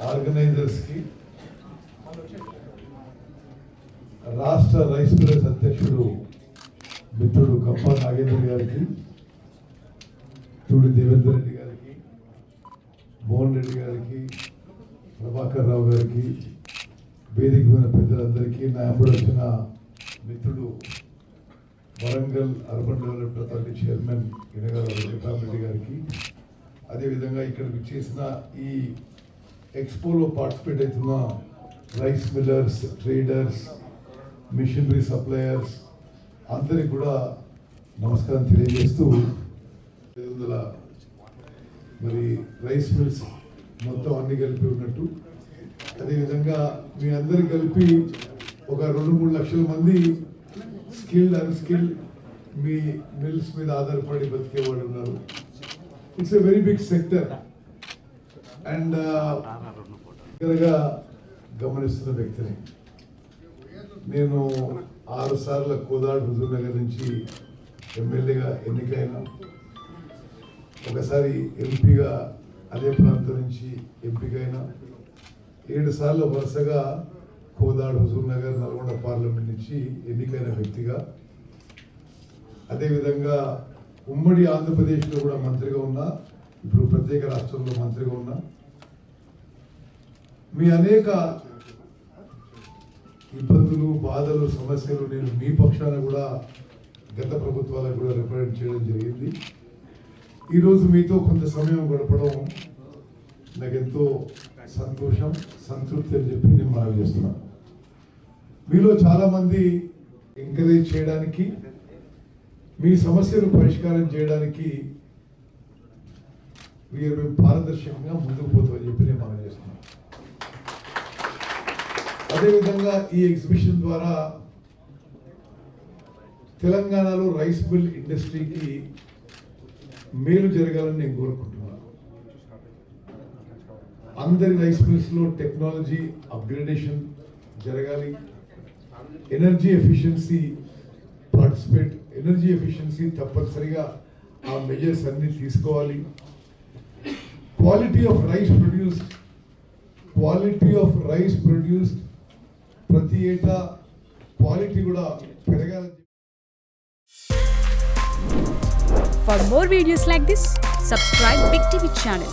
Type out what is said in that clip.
ఆర్గనైజర్స్కి, రాష్ట్ర rice millers అధ్యక్షుడు మిత్రుడు కంప నాగేంద్ర గారికి, చూడి దేవేందర్ రెడ్డి గారికి, మోహన్ రెడ్డి గారికి, ప్రభాకర్ రావు గారికి, వేదిక మీద పెద్దలందరికీ, నా అప్పుడు వచ్చిన మిత్రుడు Warangal urban development authority chairman Inagala Venkataramareddy గారికి, అదేవిధంగా ఇక్కడికి చేసిన ఈ ఎక్స్పోలో పార్టిసిపేట్ అవుతున్న rice millers, traders, machinery suppliers అందరికి కూడా నమస్కారం తెలియజేస్తూ, మరి రైస్ మిల్స్ మొత్తం అన్ని కలిపి ఉన్నట్టు, అదేవిధంగా మీ అందరికి కలిపి ఒక 2-3 లక్షల మంది స్కిల్డ్ అన్స్కిల్డ్ మీ మిల్స్ మీద ఆధారపడి బతికేవాళ్ళు ఉన్నారు. It's a very big sector and దగ్గరగా గమనిస్తున్న వ్యక్తిని నేను 6 సార్లు కోదాడ్ హుజూర్ నగర్ నుంచి ఎమ్మెల్యేగా ఎన్నికైనా, ఒకసారి ఎంపీగా అదే ప్రాంతం నుంచి ఎంపికైనా, 7 సార్లు వరుసగా కోదాడ్ హుజూర్ నగర్ నల్గొండ పార్లమెంట్ నుంచి ఎన్నికైన వ్యక్తిగా, అదేవిధంగా ఉమ్మడి ఆంధ్రప్రదేశ్లో కూడా మంత్రిగా ఉన్నా, ఇప్పుడు ప్రత్యేక రాష్ట్రంలో మంత్రిగా ఉన్నా, మీ అనేక ఇబ్బందులు, బాధలు, సమస్యలు నేను మీ పక్షాన కూడా గత ప్రభుత్వాలకు కూడా రిప్రజెంట్ చేయడం జరిగింది. ఈరోజు మీతో కొంత సమయం గడపడం నాకు ఎంతో సంతోషం, సంతృప్తి అని చెప్పి నేను మనవి చేస్తున్నాను. మీలో చాలామంది ఎంకరేజ్ చేయడానికి, మీ సమస్యను పరిష్కారం చేయడానికి మేము పారదర్శకంగా ముందుకు పోతామని చెప్పి నేను మనవి చేస్తున్నాను. అదేవిధంగా ఈ ఎగ్జిబిషన్ ద్వారా తెలంగాణలో రైస్ మిల్ ఇండస్ట్రీకి మేలు జరగాలని నేను కోరుకుంటున్నాను. అందరి రైస్ మిల్స్లో టెక్నాలజీ అప్గ్రేడేషన్ జరగాలి, ఎనర్జీ ఎఫిషియన్సీ తప్పనిసరిగా ఆ మెజర్స్ అన్ని తీసుకోవాలి. క్వాలిటీ ఆఫ్ రైస్ ప్రొడ్యూస్డ్ ప్రతి ఏటా క్వాలిటీ కూడా పెరగాలి. For more videos like this, subscribe Big TV channel.